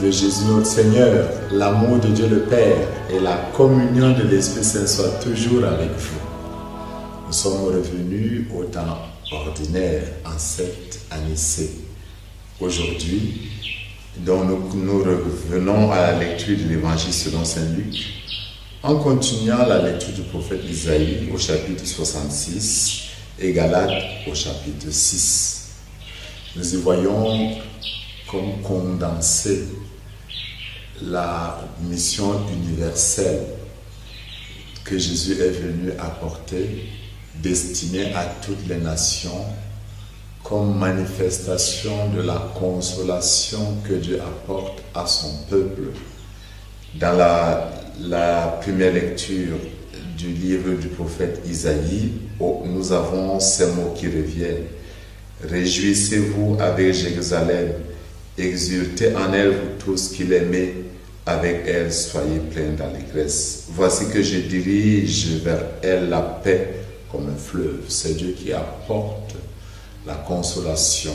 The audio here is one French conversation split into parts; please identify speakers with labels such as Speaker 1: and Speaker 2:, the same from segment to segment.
Speaker 1: de Jésus notre Seigneur, l'amour de Dieu le Père et la communion de l'Esprit Saint soient toujours avec vous. Nous sommes revenus au temps ordinaire en cette année C. Aujourd'hui, donc nous revenons à la lecture de l'Évangile selon Saint Luc, en continuant la lecture du prophète Isaïe au chapitre 66 et Galates au chapitre 6. Nous y voyons comme condensé la mission universelle que Jésus est venu apporter, destinée à toutes les nations, comme manifestation de la consolation que Dieu apporte à son peuple. Dans la première lecture du livre du prophète Isaïe, nous avons ces mots qui reviennent. Réjouissez-vous avec Jérusalem, exultez en elle vous tous qui l'aimez, avec elle soyez pleins d'allégresse. Voici que je dirige vers elle la paix comme un fleuve. C'est Dieu qui apporte la consolation,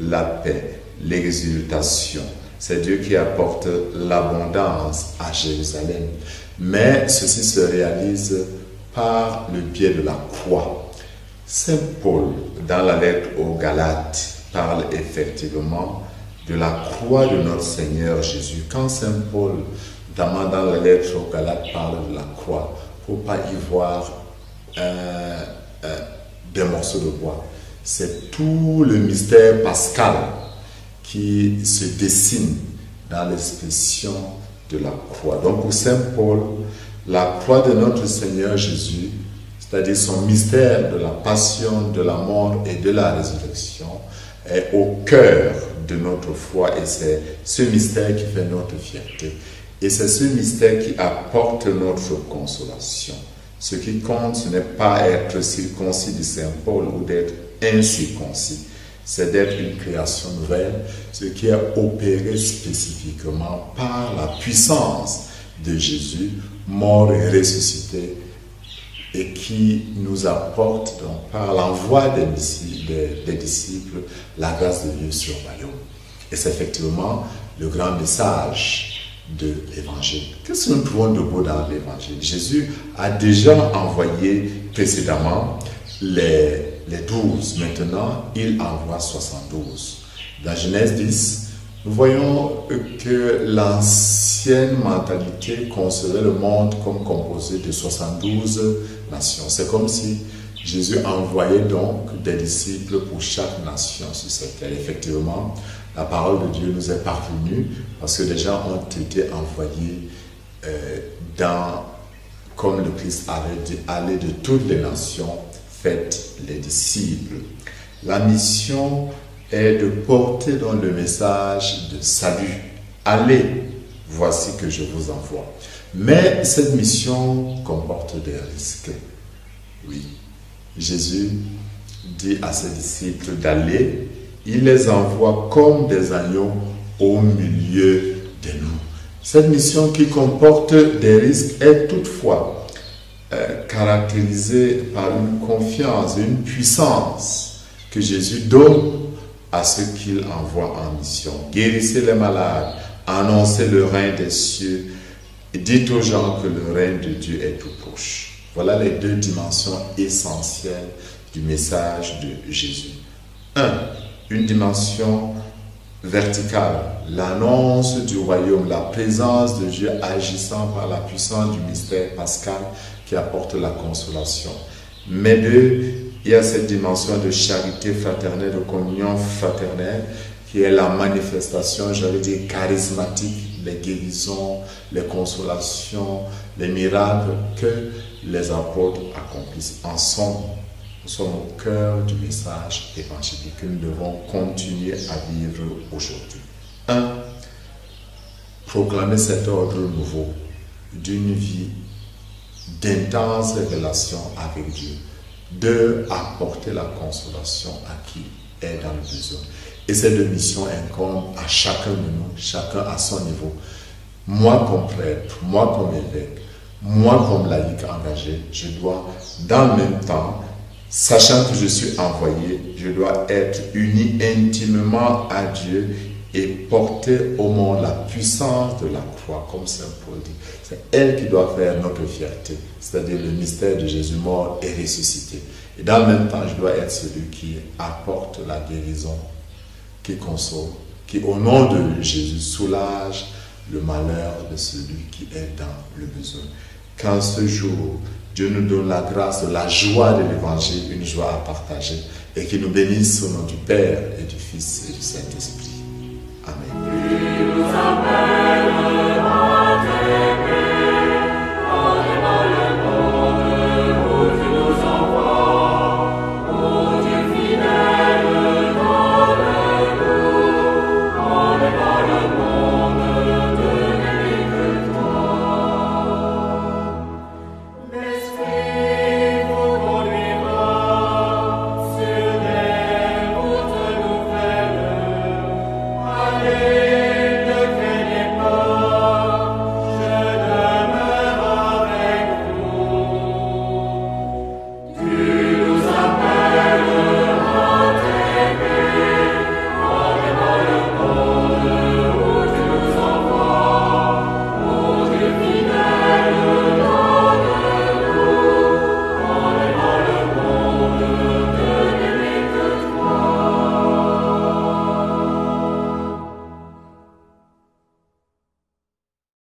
Speaker 1: la paix, l'exultation. C'est Dieu qui apporte l'abondance à Jérusalem. Mais ceci se réalise par le biais de la croix. Saint Paul, dans la lettre aux Galates, parle effectivement de la croix de notre Seigneur Jésus. Quand Saint Paul, notamment dans la lettre aux Galates, parle de la croix, il ne faut pas y voir des morceaux de bois. C'est tout le mystère pascal qui se dessine dans l'expression de la croix. Donc pour Saint Paul, la croix de notre Seigneur Jésus, c'est-à-dire son mystère de la passion, de la mort et de la résurrection, est au cœur de notre foi et c'est ce mystère qui fait notre fierté. Et c'est ce mystère qui apporte notre consolation. Ce qui compte, ce n'est pas être circoncis de Saint Paul ou d'être incirconcis. C'est d'être une création nouvelle, ce qui est opéré spécifiquement par la puissance de Jésus, mort et ressuscité, et qui nous apporte donc par l'envoi des disciples la grâce de Dieu sur le royaume. Et c'est effectivement le grand message de l'Évangile. Qu'est-ce que nous trouvons de beau dans l'Évangile? Jésus a déjà envoyé précédemment les 12. Maintenant, il envoie 72. Dans Genèse 10, nous voyons que l'ancienne mentalité concevait le monde comme composé de 72 nations. C'est comme si Jésus envoyait donc des disciples pour chaque nation sur cette terre. Effectivement, la parole de Dieu nous est parvenue parce que des gens ont été envoyés comme le Christ avait dit, aller de toutes les nations, faites les disciples. La mission est de porter dans le message de salut. Allez, voici que je vous envoie. Mais cette mission comporte des risques. Oui, Jésus dit à ses disciples d'aller. Il les envoie comme des agneaux au milieu de nous. Cette mission qui comporte des risques est toutefois caractérisée par une confiance, une puissance que Jésus donne à ceux qu'il envoie en mission. Guérissez les malades, annoncez le règne des cieux, et dites aux gens que le règne de Dieu est tout proche. Voilà les deux dimensions essentielles du message de Jésus. 1. Une dimension verticale, l'annonce du royaume, la présence de Dieu agissant par la puissance du mystère pascal qui apporte la consolation. Mais 2, il y a cette dimension de charité fraternelle, de communion fraternelle, qui est la manifestation, j'allais dire, charismatique, les guérisons, les consolations, les miracles que les apôtres accomplissent ensemble. Nous sommes au cœur du message évangélique que nous devons continuer à vivre aujourd'hui. 1. Proclamer cet ordre nouveau d'une vie d'intense révélation avec Dieu. 2. Apporter la consolation à qui est dans le besoin. Et ces deux missions incombent à chacun de nous, chacun à son niveau. Moi comme prêtre, moi comme évêque, moi comme laïc engagé, je dois dans le même temps, sachant que je suis envoyé, je dois être uni intimement à Dieu et porter au monde la puissance de la croix, comme Saint Paul dit. C'est elle qui doit faire notre fierté, c'est-à-dire le mystère de Jésus mort et ressuscité. Et dans le même temps, je dois être celui qui apporte la guérison, qui console, qui au nom de Jésus soulage le malheur de celui qui est dans le besoin. Qu'en ce jour, Dieu nous donne la grâce, la joie de l'évangile, une joie à partager, et qu'il nous bénisse au nom du Père et du Fils et du Saint-Esprit. Amen.